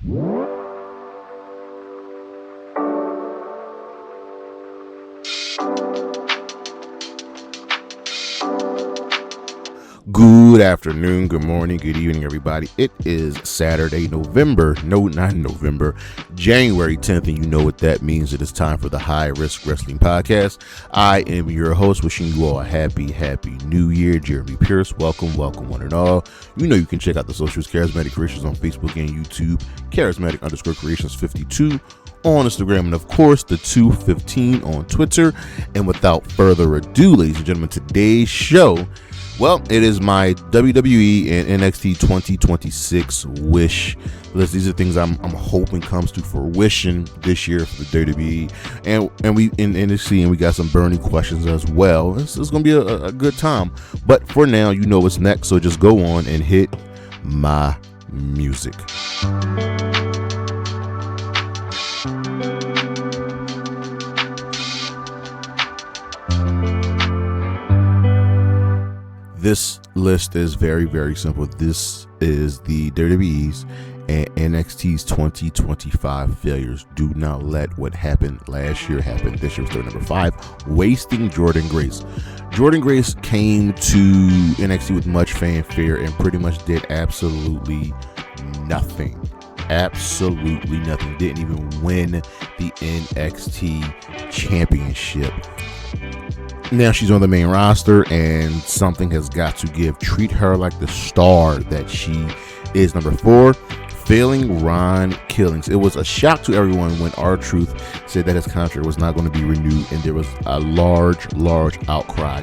Good afternoon, good morning, good evening, everybody. It is Saturday, January 10th, and you know what that means. It is time for the High Risk Wrestling Podcast. I am your host, wishing you all a happy new year. Jeremy Pierce, welcome one and all. You know you can check out the socials, Charismatic Creations on Facebook and YouTube, Charismatic_Creations52 on Instagram, and of course the 215 on Twitter. And without further ado, ladies and gentlemen, today's show, well, it is my WWE and NXT 2026 wish list. These are things I'm hoping comes to fruition this year for the WWE and we in NXT, and we got some burning questions as well. It's going to be a good time. But for now, you know what's next, so just go on and hit my music. This list is very simple. This is the WWE's and NXT's 2025 failures. Do not let what happened last year happen this year. Number 5, wasting Jordynne Grace. Jordynne Grace came to NXT with much fanfare and pretty much did absolutely nothing. Absolutely nothing. Didn't even win the NXT championship. Now she's on the main roster, and something has got to give. Treat her like the star that she is. Number 4, failing Ron Killings. It was a shock to everyone when R-Truth said that his contract was not going to be renewed, and there was a large outcry.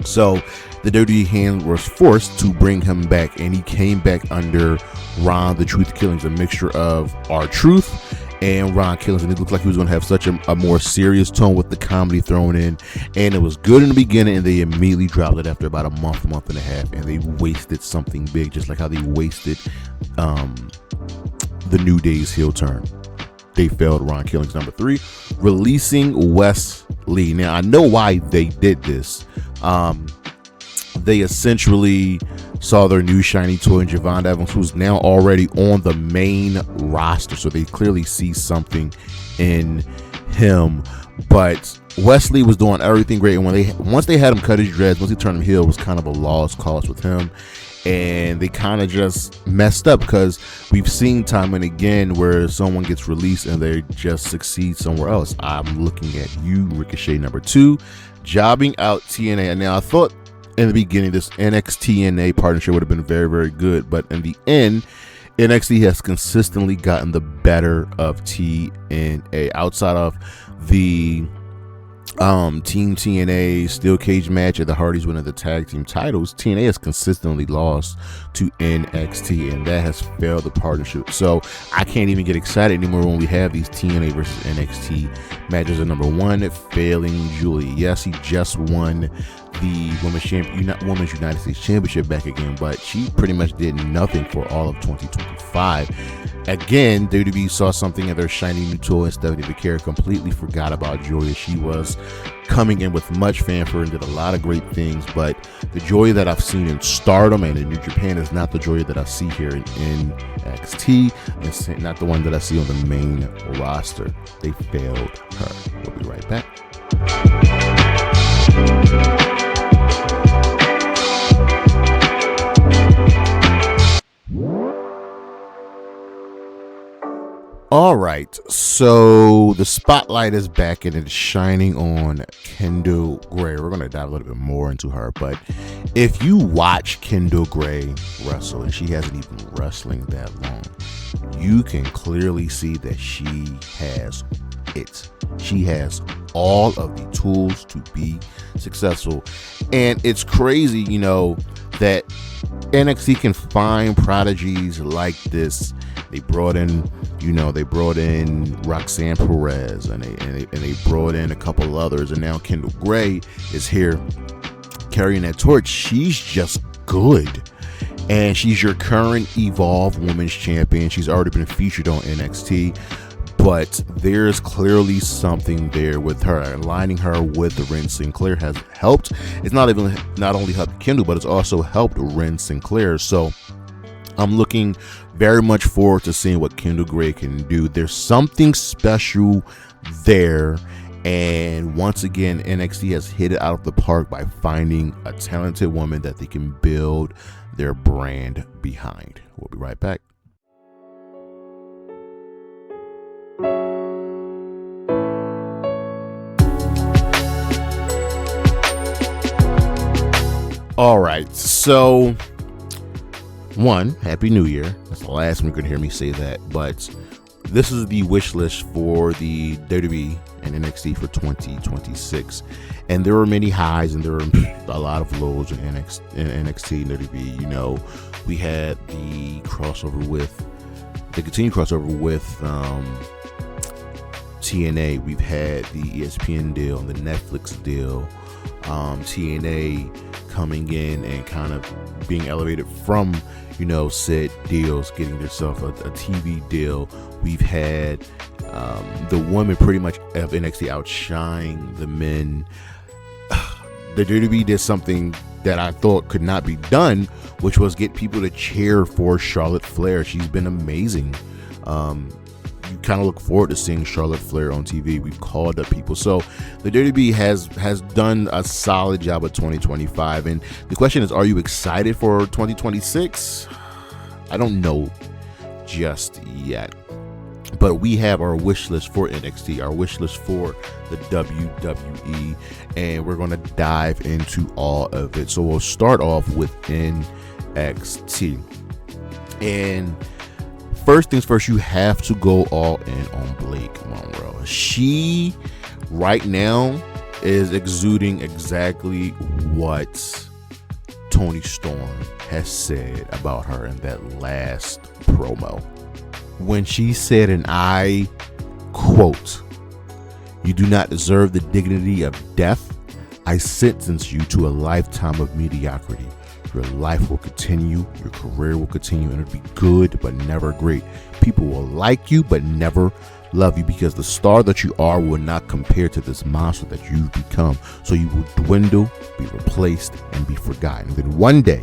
So the WWE hand was forced to bring him back, and he came back under Ron the Truth Killings, a mixture of R-Truth and Ron Killings, and it looked like he was going to have such a more serious tone with the comedy thrown in, and it was good in the beginning, and they immediately dropped it after about a month and a half, and they wasted something big, just like how they wasted the New Day's heel turn. They failed Ron Killings. Number 3, releasing Wes Lee. Now, I know why they did this. They essentially saw their new shiny toy in Javon Evans, who's now already on the main roster, so they clearly see something in him. But Wesley was doing everything great, and once they had him cut his dreads, once he turned him heel, it was kind of a lost cause with him, and they kind of just messed up, because we've seen time and again where someone gets released and they just succeed somewhere else. I'm looking at you, Ricochet. Number 2, jobbing out TNA. Now, I thought in the beginning this NXT-TNA partnership would have been very good, but in the end, NXT has consistently gotten the better of TNA. Outside of the Team TNA steel cage match at the Hardys winning the tag team titles, TNA has consistently lost to NXT, and that has failed the partnership. So I can't even get excited anymore when we have these TNA versus NXT matches. And number 1, failing Julie. Yes, he just won the Women's United States Championship back again, but she pretty much did nothing for all of 2025. Again, WWE saw something in their shiny new toy, and Stephanie Becerra completely forgot about Joy. She was coming in with much fanfare and did a lot of great things, but the Joy that I've seen in Stardom and in New Japan is not the Joy that I see here in NXT. It's not the one that I see on the main roster. They failed her. We'll be right back. All right, so the spotlight is back and it's shining on Kendall Gray. We're going to dive a little bit more into her, but if you watch Kendall Gray wrestle, and she hasn't even been wrestling that long, you can clearly see that she has it. She has all of the tools to be successful, and it's crazy, that NXT can find prodigies like this. They brought in Roxanne Perez, and they brought in a couple others, and now Kendall Gray is here carrying that torch. She's just good, and she's your current Evolve Women's Champion. She's already been featured on NXT, but there's clearly something there with her. Aligning her with Ren Sinclair has helped. It's not only helped Kendall, but it's also helped Ren Sinclair. So I'm looking very much forward to seeing what Kendall Gray can do. There's something special there. And once again, NXT has hit it out of the park by finding a talented woman that they can build their brand behind. We'll be right back. All right, so Happy New Year. That's the last time you're going to hear me say that, but this is the wish list for the WWE and NXT for 2026. And there were many highs and there were a lot of lows in NXT and WWE. You know, we had the continued crossover with TNA. We've had the ESPN deal and the Netflix deal. TNA coming in and kind of being elevated from, you know, said deals, getting themselves a TV deal. We've had the women pretty much of NXT outshine the men. The WWE did something that I thought could not be done, which was get people to cheer for Charlotte Flair. She's been amazing. You kind of look forward to seeing Charlotte Flair on TV. We've called up people. So the WWE has done a solid job of 2025. And the question is, are you excited for 2026? I don't know just yet. But we have our wish list for NXT, our wish list for the WWE, and we're going to dive into all of it. So we'll start off with NXT. And first things first, you have to go all in on Blake Monroe. She, right now, is exuding exactly what Toni Storm has said about her in that last promo. When she said, and I quote, "You do not deserve the dignity of death. I sentence you to a lifetime of mediocrity. Your life will continue, your career will continue, and it'll be good, but never great. People will like you, but never love you, because the star that you are will not compare to this monster that you've become. So you will dwindle, be replaced, and be forgotten. Then one day,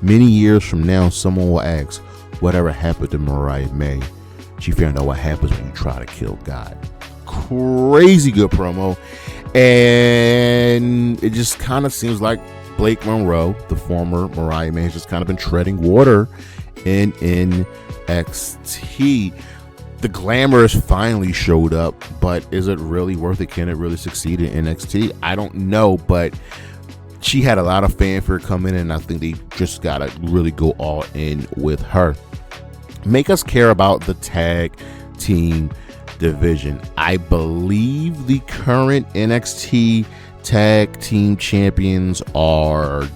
many years from now, someone will ask, whatever happened to Mariah May? She found out what happens when you try to kill God." Crazy good promo. And it just kind of seems like Blake Monroe, the former Mariah May, has just kind of been treading water in NXT. The glamour has finally showed up, but is it really worth it? Can it really succeed in NXT? I don't know, but she had a lot of fanfare coming in, and I think they just got to really go all in with her. Make us care about the tag team division. I believe the current NXT tag team champions are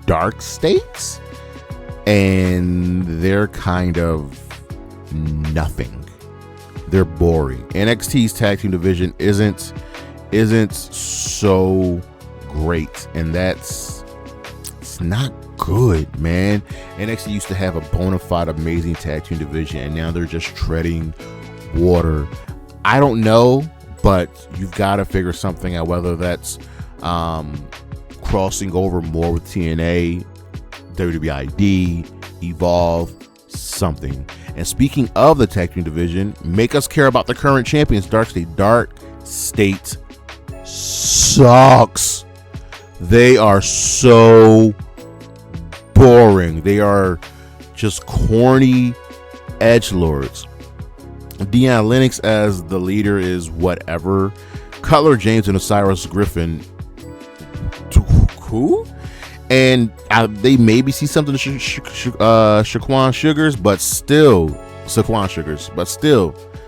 Dark States, and they're kind of nothing. They're boring. NXT's tag team division isn't so great, and it's not good, man. NXT used to have a bona fide amazing tag team division, and now they're just treading water. I don't know, but you've got to figure something out, whether that's crossing over more with TNA, WWID, Evolve, something. And speaking of the tag team division, make us care about the current champions, Dark State. Dark State sucks. They are so boring. They are just corny edgelords. Deion Lennox as the leader is whatever. Cutler James and Osiris Griffin, cool. And they maybe see something to Shaquan Sugars, but still,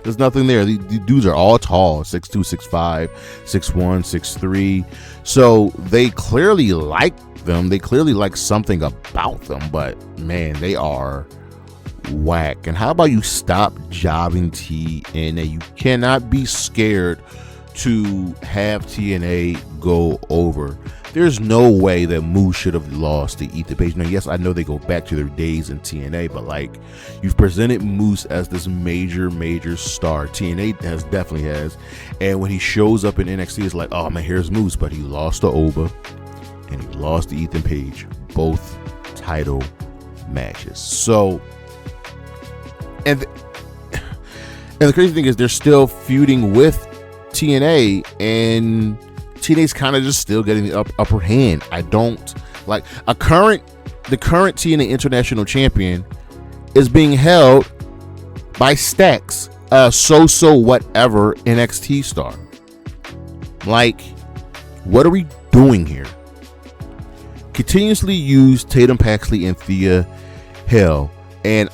there's nothing there. The dudes are all tall, 6'2", 6'5", 6'1", 6'3". So they clearly like them. They clearly like something about them, but man, they are whack. And how about you stop jobbing TNA? You cannot be scared to have TNA go over. There's no way that Moose should have lost to Ethan Page. Now, yes, I know they go back to their days in TNA, but like, you've presented Moose as this major star. TNA definitely has. And when he shows up in NXT, it's like, oh man, here's Moose. But he lost to Oba and he lost to Ethan Page, both title matches. So And the crazy thing is they're still feuding with TNA, and TNA's kind of just still getting the upper hand. I don't like the current TNA International Champion is being held by Stacks, so whatever NXT star. Like, what are we doing here? Continuously use Tatum Paxley and Thea Hale, and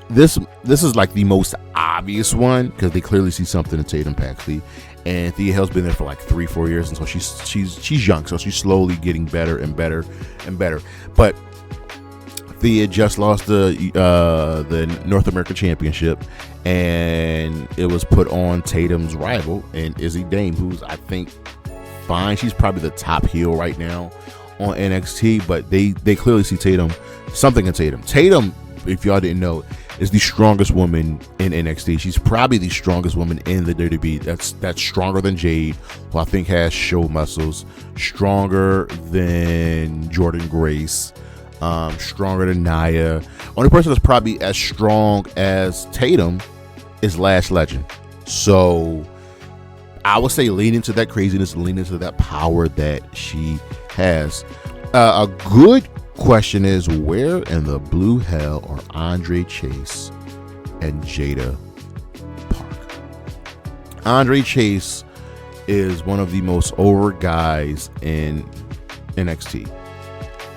this is like the most obvious one because they clearly see something in Tatum Paxley, and Thea Hale's been there for like 3-4 years, and so she's young, so she's slowly getting better and better and better. But Thea just lost the North American Championship, and it was put on Tatum's rival, and Izzy Dame, who's I think fine. She's probably the top heel right now on NXT, but they clearly see something in Tatum. Tatum, if y'all didn't know, is the strongest woman in NXT. She's probably the strongest woman in the WWE. That's stronger than Jade, who I think has show muscles, stronger than Jordan Grace, stronger than Nia. Only person that's probably as strong as Tatum is Lash Legend. So I would say lean into that craziness, lean into that power that she has. A good question is, where in the blue hell are Andre Chase and Jada Parker? Andre Chase is one of the most over guys in NXT.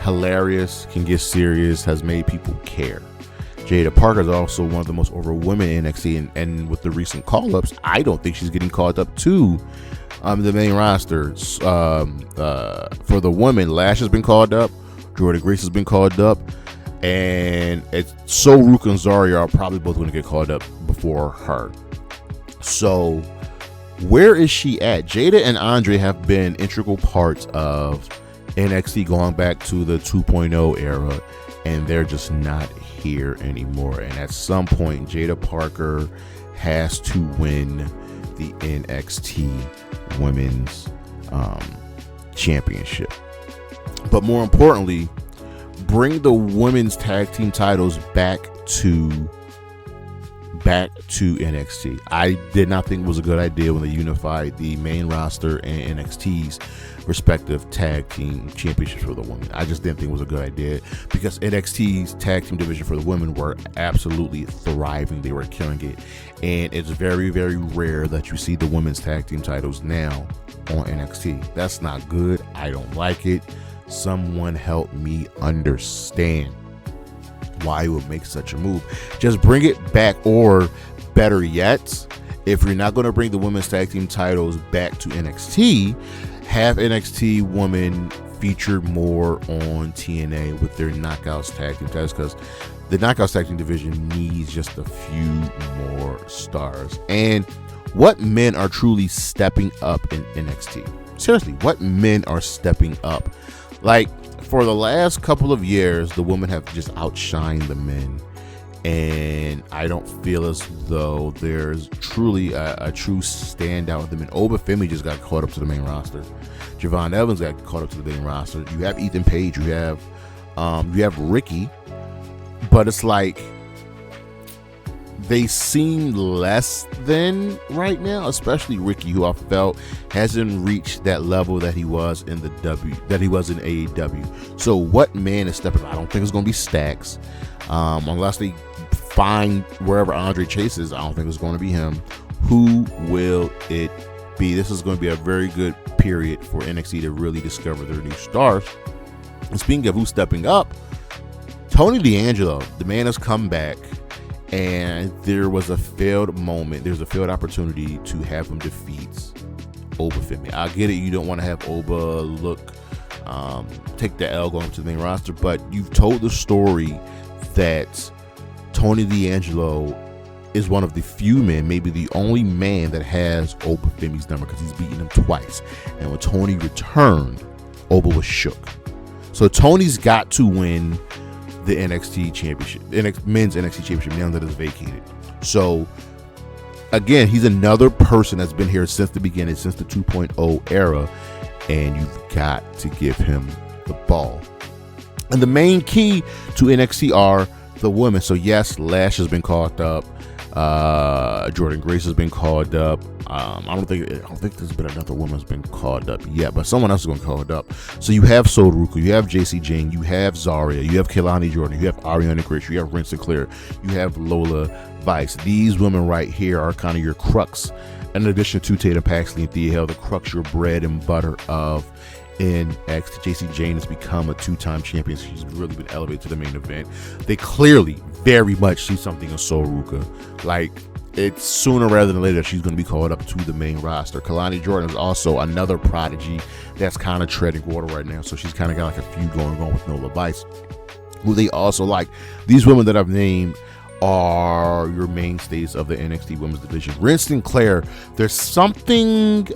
Hilarious, can get serious, has made people care. Jada Parker is also one of the most over women in NXT, and with the recent call-ups, I don't think she's getting called up to the main roster. For the women, Lash has been called up, Jordan Grace has been called up, and it's so Ruka and Zarya are probably both going to get called up before her. So where is she at? Jada and Andre have been integral parts of NXT going back to the 2.0 era, and they're just not here anymore. And at some point, Jada Parker has to win the NXT Women's Championship. But more importantly, bring the women's tag team titles back to NXT. I did not think it was a good idea when they unified the main roster and NXT's respective tag team championships for the women. I just didn't think it was a good idea because NXT's tag team division for the women were absolutely thriving. They were killing it, and it's very, very rare that you see the women's tag team titles now on NXT. That's not good. I don't like it. Someone help me understand why it would make such a move. Just bring it back, or better yet, if you're not going to bring the women's tag team titles back to NXT, have NXT women featured more on TNA with their Knockouts tag team titles, because the Knockouts tag team division needs just a few more stars. And what men are truly stepping up in NXT? Seriously, what men are stepping up? Like, for the last couple of years, the women have just outshined the men, and I don't feel as though there's truly a true standout with them. And Oba Femi just got caught up to the main roster. Javon Evans got caught up to the main roster. You have Ethan Page. You have Ricky, but it's like they seem less than right now, especially Ricky, who I felt hasn't reached that level that he was in AEW. So what man is stepping up? I don't think it's going to be Stacks, unless they find wherever Andre Chase is. I don't think it's going to be him. Who will it be? This is going to be a very good period for NXT to really discover their new stars. And speaking of who's stepping up, Tony D'Angelo, the man has come back. And there was a failed moment. There's a failed opportunity to have him defeat Oba Femi. I get it. You don't want to have Oba take the L going to the main roster, but you've told the story that Tony D'Angelo is one of the few men, maybe the only man, that has Oba Femi's number, because he's beaten him twice. And when Tony returned, Oba was shook. So Tony's got to win the NXT championship, men's NXT championship, now that it's vacated. So again, he's another person that's been here since the beginning, since the 2.0 era, and you've got to give him the ball. And the main key to NXT are the women. So yes, Lash has been called up. Jordan Grace has been called up. I don't think there's been another woman that's been called up yet, but someone else is going to be called up. So you have Soruka, you have JC Jane, you have Zarya, you have Kehlani Jordan, you have Ariana Grace, you have Ren Sinclair, you have Lola Vice. These women right here are kind of your crux. In addition to Tatum Paxley and Thea Hale, the crux, your bread and butter of NXT. JC Jane has become a 2-time champion. She's really been elevated to the main event. They clearly very much see something in Soruka. Like, it's sooner rather than later she's going to be called up to the main roster. Kehlani Jordan is also another prodigy that's kind of treading water right now. So she's kind of got like a feud going on with Lola Vice, who they also like. These women that I've named are your mainstays of the NXT women's division. Ren Sinclair, there's something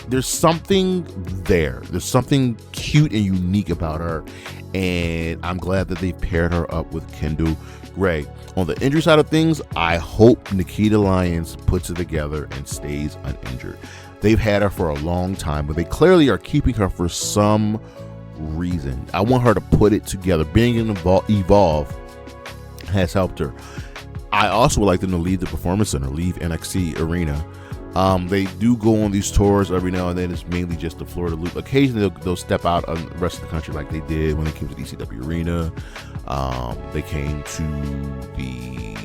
there. There's something cute and unique about her, and I'm glad that they paired her up with Kendall Gray. On the injury side of things, I hope Nikita Lyons puts it together and stays uninjured. They've had her for a long time, but they clearly are keeping her for some reason. I want her to put it together. Being in Evolve has helped her. I also would like them to leave the Performance Center, leave NXT Arena. They do go on these tours every now and then. It's mainly just the Florida Loop. Occasionally they'll step out on the rest of the country like they did when they came to the ECW Arena. They came to the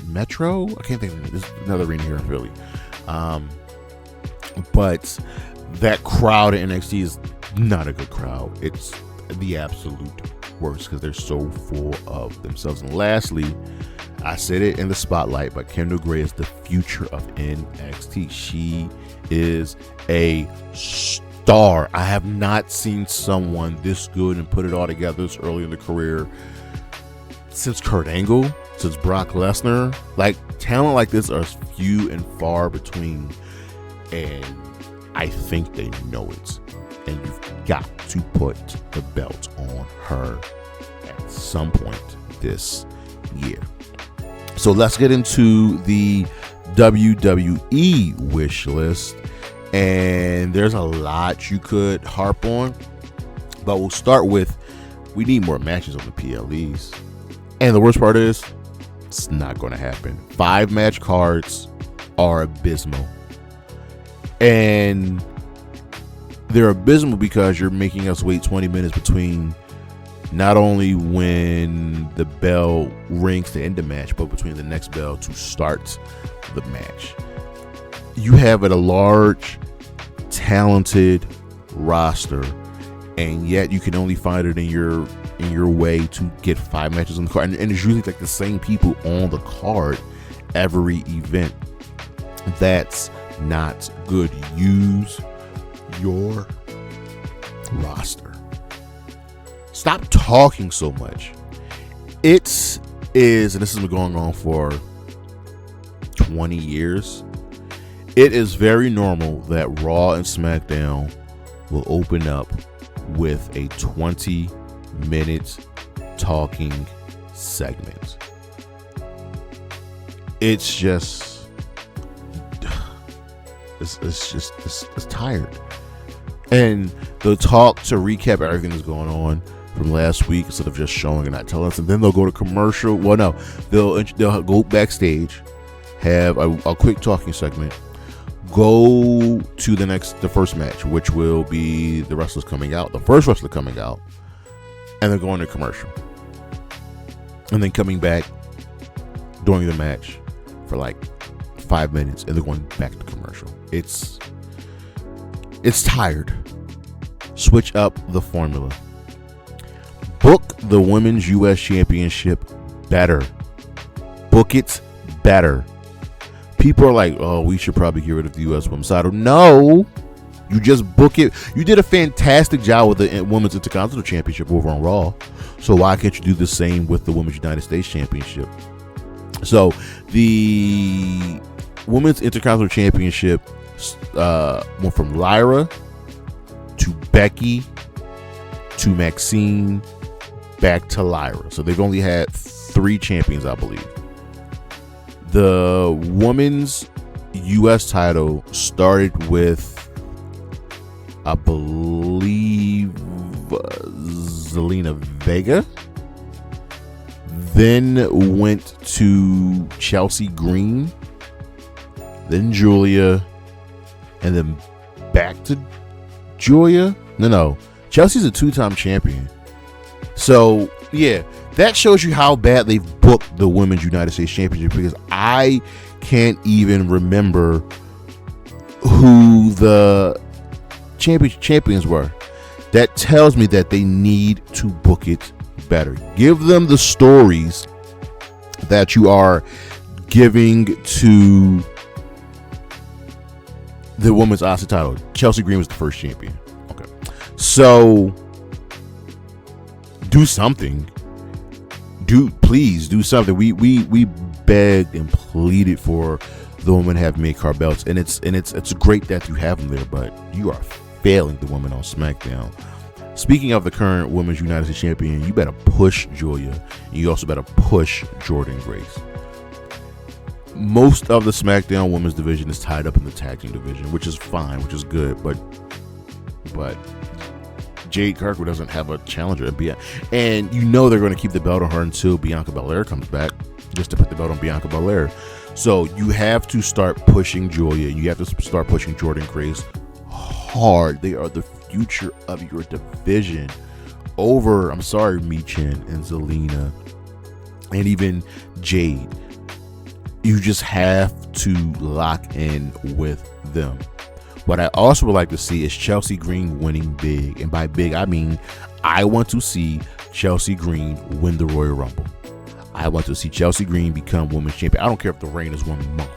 Metro. I can't think of it. There's another arena here in Philly. But that crowd at NXT is not a good crowd. It's the absolute worst because they're so full of themselves. And lastly, I said it in the spotlight, but Kendall Gray is the future of NXT. She is a star. I have not seen someone this good and put it all together this early in the career since Kurt Angle, since Brock Lesnar. Like, talent like this are few and far between, and I think they know it. And you've got to put the belt on her at some point this year. So let's get into the WWE wish list. And there's a lot you could harp on, but we'll start with, we need more matches on the PLEs. And the worst part is, it's not going to happen. 5-match cards are abysmal. And they're abysmal because you're making us wait 20 minutes between not only when the bell rings to end the match, but between the next bell to start the match. You have a large, talented roster, and yet you can only find it in your way to get 5 matches on the card. And it's usually like the same people on the card every event. That's not good. Use your roster. Stop talking so much. It is, and this has been going on for 20 years. It is very normal that Raw and SmackDown will open up with a 20-minute talking segment. It's just, it's tired. And they'll talk to recap everything that's going on from last week instead of just showing and not telling us. And then they'll go to commercial. Well, no, they'll go backstage, have a quick talking segment, go to the first match, which will be the wrestlers coming out, the first wrestler coming out, and then going to commercial, and then coming back during the match for like 5 minutes, and then going back to commercial. It's tired. Switch up the formula. Book the Women's U.S. Championship better. Book it better. People are like, oh, we should probably get rid of the U.S. Women's title. No, you just book it. You did a fantastic job with the Women's Intercontinental Championship over on Raw. So why can't you do the same with the Women's United States Championship? So the Women's Intercontinental Championship went from Lyra to Becky to Maxine back to Lyra. So they've only had 3 champions, I believe. The women's U.S. title started with, I believe, Zelina Vega. then went to Chelsea Green, then Julia, and then back to Julia. No. Chelsea's a 2-time champion. So, yeah, that shows you how bad they've booked the Women's United States Championship, because I can't even remember who the champions were. That tells me that they need to book it better. Give them the stories that you are giving to the women's Aussie title. Chelsea Green was the first champion. Okay. So do something. Please do something. We begged and pleaded for the women to have mid-card belts, and it's great that you have them there, but you are failing the women on SmackDown. Speaking of the current Women's United States Champion, you better push Julia, and you also better push Jordynne Grace. Most of the SmackDown Women's division is tied up in the tag team division, which is fine, which is good, but Jade Kirkwood doesn't have a challenger, and you know they're going to keep the belt on her until Bianca Belair comes back, just to put the belt on Bianca Belair. So you have to start pushing Julia, and you have to start pushing Jordynne Grace hard. They are the future of your division over, Michin and Zelina and even Jade. You just have to lock in with them. What I also would like to see is Chelsea Green winning big, and by big I mean I want to see Chelsea Green win the Royal Rumble. I want to see Chelsea Green become women's champion. I don't care if the reign is 1 month.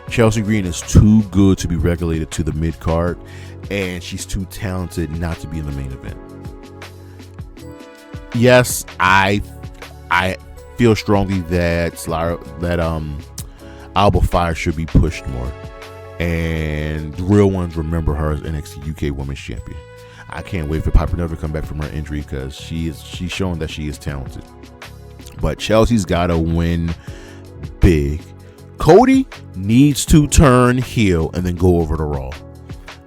Chelsea Green is too good to be relegated to the mid-card, and she's too talented not to be in the main event. Yes, I feel strongly that Alba Fire should be pushed more, and the real ones remember her as NXT UK Women's Champion. I can't wait for Piper Niven to come back from her injury, because she's shown that she is talented. But Chelsea's got to win big. Cody needs to turn heel and then go over to Raw.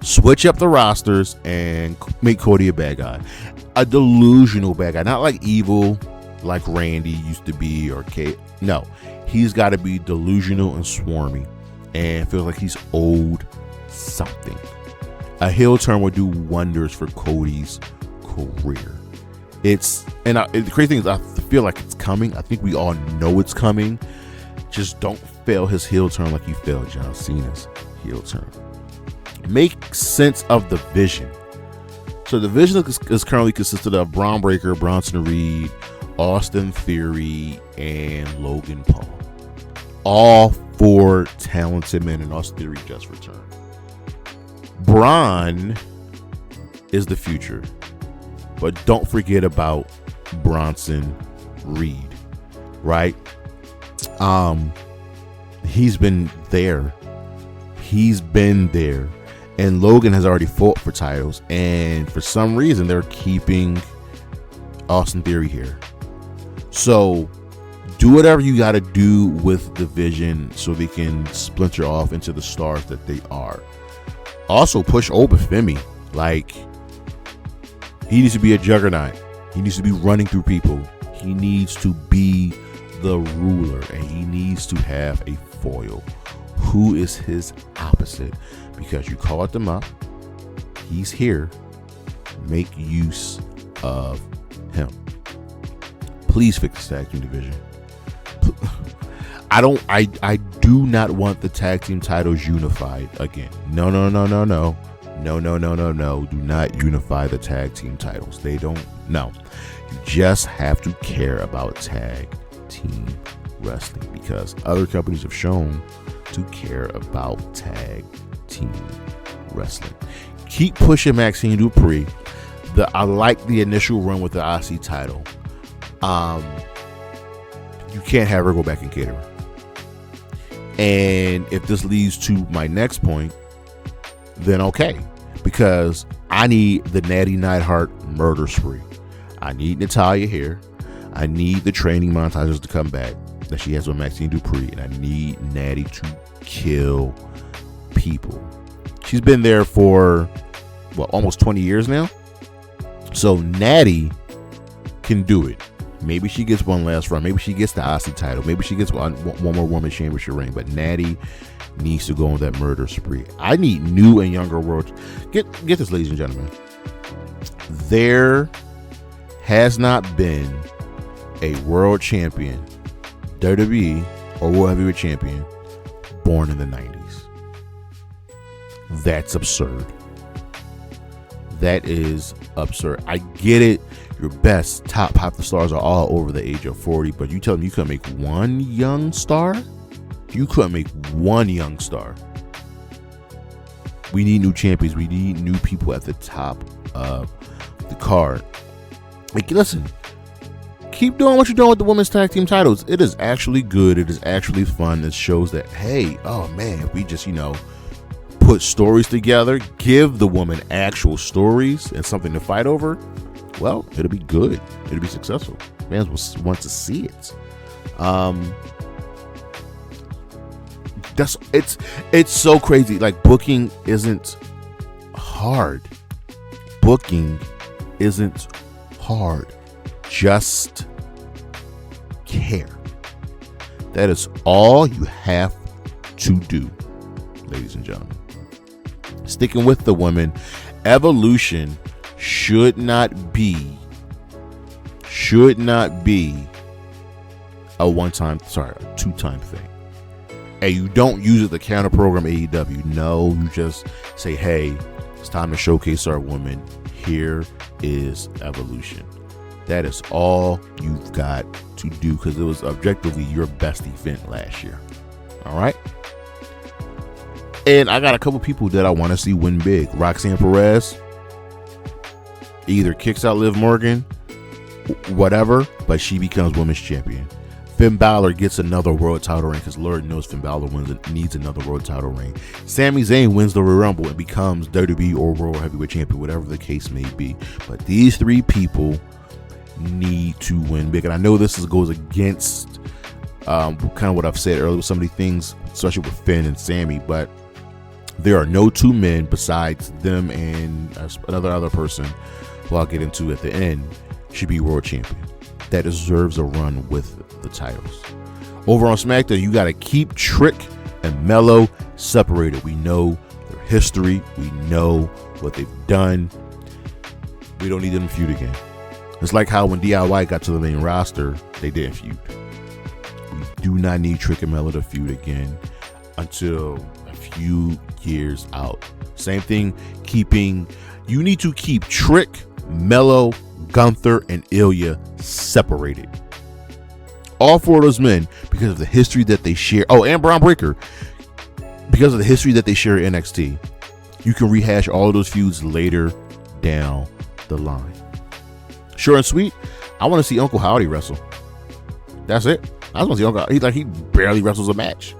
Switch up the rosters and make Cody a bad guy. A delusional bad guy. Not like evil like Randy used to be or Kate. No. He's got to be delusional and swarmy and feels like he's owed something. A heel turn would do wonders for Cody's career. The crazy thing is, I feel like it's coming. I think we all know it's coming. Just don't fail his heel turn like you failed John Cena's heel turn. Make sense of the vision. So the vision is currently consisted of Braun Breaker, Bronson Reed, Austin Theory, and Logan Paul. All 4 talented men, and Austin Theory just returned. Braun is the future. But don't forget about Bronson Reed, right? He's been there. And Logan has already fought for titles. And for some reason, they're keeping Austin Theory here. So do whatever you got to do with the vision so they can splinter off into the stars that they are. Also, push Obafemi. Like, he needs to be a juggernaut. He needs to be running through people. He needs to be the ruler, and he needs to have a foil. Who is his opposite? Because you called them up. He's here. Make use of him. Please fix the tag team division. I do not want the tag team titles unified again. No. Do not unify the tag team titles. They don't. No. You just have to care about tag team wrestling, because other companies have shown to care about tag team wrestling. Keep pushing Maxine Dupree. I like the initial run with the IC title. You can't have her go back and cater. And if this leads to my next point, then okay. Because I need the Natty Neidhart murder spree. I need Natalya here. I need the training montages to come back that she has with Maxine Dupree. And I need Natty to kill people. She's been there for, almost 20 years now. So Natty can do it. Maybe she gets one last run. Maybe she gets the Aussie title. Maybe she gets one more women's championship ring. But Natty needs to go on that murder spree. I need new and younger world. Get this, ladies and gentlemen. There has not been a world champion, WWE or World Heavyweight Champion, born in the 90s. That's absurd. That is absurd. I get it. Your best top pop stars are all over the age of 40, but you tell me you couldn't make one young star? You couldn't make one young star. We need new champions. We need new people at the top of the card. Like, listen, keep doing what you're doing with the women's tag team titles. It is actually good. It is actually fun. It shows that, hey, oh man, if we just, put stories together, give the woman actual stories and something to fight over, well, it'll be good. It'll be successful. Fans will want to see it. It's so crazy. Like, booking isn't hard. Booking isn't hard. Just care. That is all you have to do, ladies and gentlemen. Sticking with the women, Evolution should not be a two-time thing. And you don't use it to counter program AEW. No, you just say, hey, it's time to showcase our women. Here is Evolution. That is all you've got to do, because it was objectively your best event last year. All right. And I got a couple people that I want to see win big. Roxanne Perez either kicks out Liv Morgan, whatever, but she becomes women's champion. Finn Balor gets another world title ring, because Lord knows Finn Balor needs another world title ring. Sami Zayn wins the Royal Rumble and becomes WWE or World Heavyweight Champion, whatever the case may be. But these three people need to win big. And I know this goes against kind of what I've said earlier with some of these things, especially with Finn and Sami, but there are no two men besides them and another person who I'll get into at the end should be world champion that deserves a run with the titles. Over on SmackDown, you got to keep Trick and Melo separated. We know their history. We know what they've done. We don't need them to feud again. It's like how when DIY got to the main roster, they didn't feud. We do not need Trick and Melo to feud again until a few years out. Same thing, you need to keep Trick, Melo, Gunther, and Ilya separated. All four of those men, because of the history that they share. Oh, and Braun Breaker, because of the history that they share at NXT. You can rehash all of those feuds later down the line. Short and sweet, I want to see Uncle Howdy wrestle. That's it. I just want to see Uncle. He barely wrestles a match.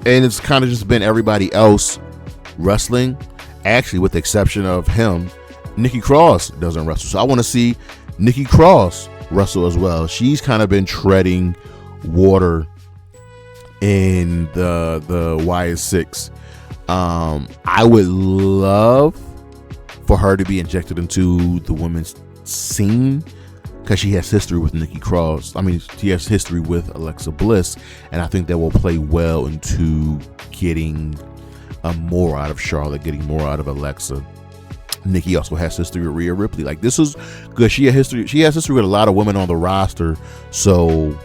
And it's kind of just been everybody else wrestling. Actually, with the exception of him, Nikki Cross doesn't wrestle. So I want to see Nikki Cross wrestle as well. She's kind of been treading water in the YS6. I would love for her to be injected into the women's scene, because she has history with Nikki Cross. I mean, she has history with Alexa Bliss, and I think that will play well into getting more out of Charlotte, getting more out of Alexa. Nikki also has history with Rhea Ripley. Like, this is good. She has history with a lot of women on the roster, so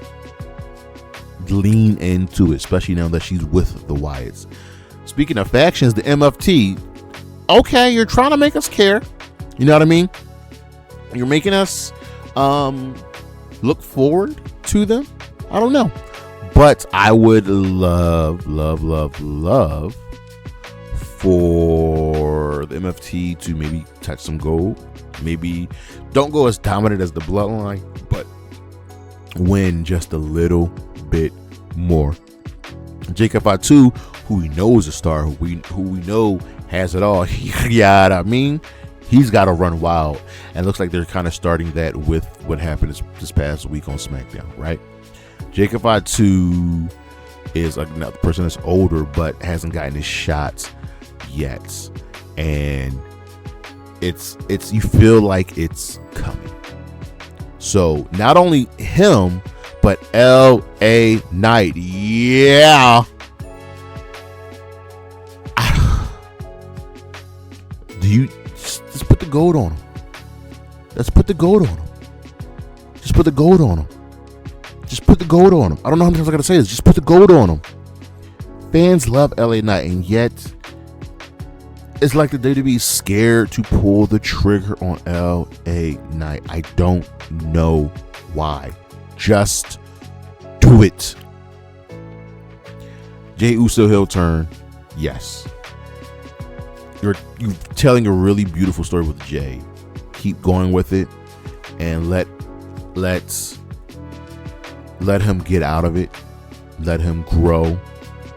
lean into it, especially now that she's with the Wyatts. Speaking of factions, the MFT. Okay, you're trying to make us care. You know what I mean? You're making us look forward to them. I don't know, but I would love for the MFT to maybe touch some gold. Maybe don't go as dominant as the Bloodline, but win just a little bit more. Jacob Fatu, who we know is a star, who we know has it all. Yeah, I mean, he's got to run wild, and it looks like they're kind of starting that with what happened this past week on SmackDown, right? Jacob Fatu is another person that's older but hasn't gotten his shots yet, and it's you feel like it's coming. So not only him, but LA Knight. Yeah. Do you just put the gold on him? Let's put the gold on him. Just put the gold on him. Just put the gold on him. I don't know how many times I gotta say this. Just put the gold on him. Fans love LA Knight, and yet it's like the WWE is scared to pull the trigger on LA Knight. I don't know why. Just do it. Jey Uso heel turn. Yes. You're telling a really beautiful story with Jey. Keep going with it, and let him get out of it. Let him grow,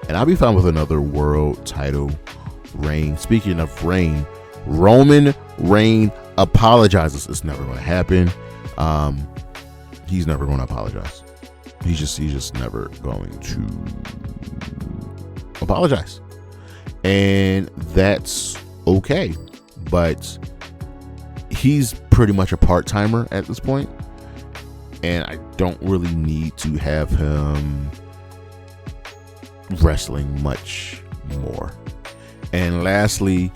and I'll be fine with another world title reign. Speaking of reign, Roman Reigns apologizes. It's never going to happen. He's never going to apologize. He's just never going to apologize, and that's okay. But he's pretty much a part-timer at this point, and I don't really need to have him wrestling much more. And lastly,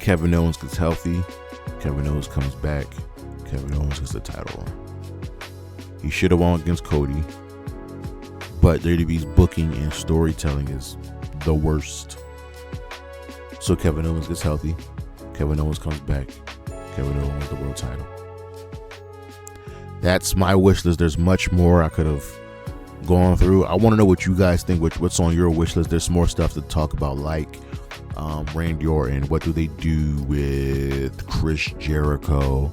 Kevin Owens gets healthy. Kevin Owens comes back. Kevin Owens gets the title run. He should have won against Cody, but WWE's booking and storytelling is the worst. So Kevin Owens gets healthy. Kevin Owens comes back. Kevin Owens wins the world title. That's my wish list. There's much more I could have gone through. I want to know what you guys think. What's on your wish list? There's more stuff to talk about, like Randy Orton. What do they do with Chris Jericho?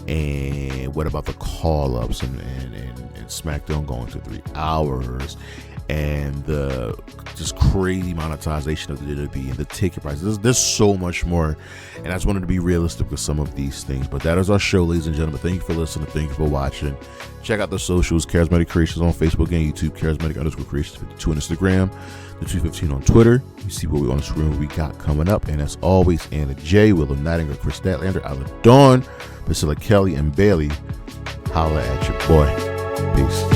And what about the call-ups and SmackDown going to 3 hours? And the just crazy monetization of the WWE and the ticket prices. There's so much more, and I just wanted to be realistic with some of these things. But that is our show, ladies and gentlemen. Thank you for listening. Thank you for watching. Check out the socials: Charismatic Creations on Facebook and YouTube, Charismatic_Creations52 on Instagram, the 215 on Twitter. You see what we on the screen, what we got coming up. And as always, Anna J, Willow Nightingale, Chris Statlander, Isla Dawn, Priscilla Kelly, and Bailey. Holla at your boy. Peace.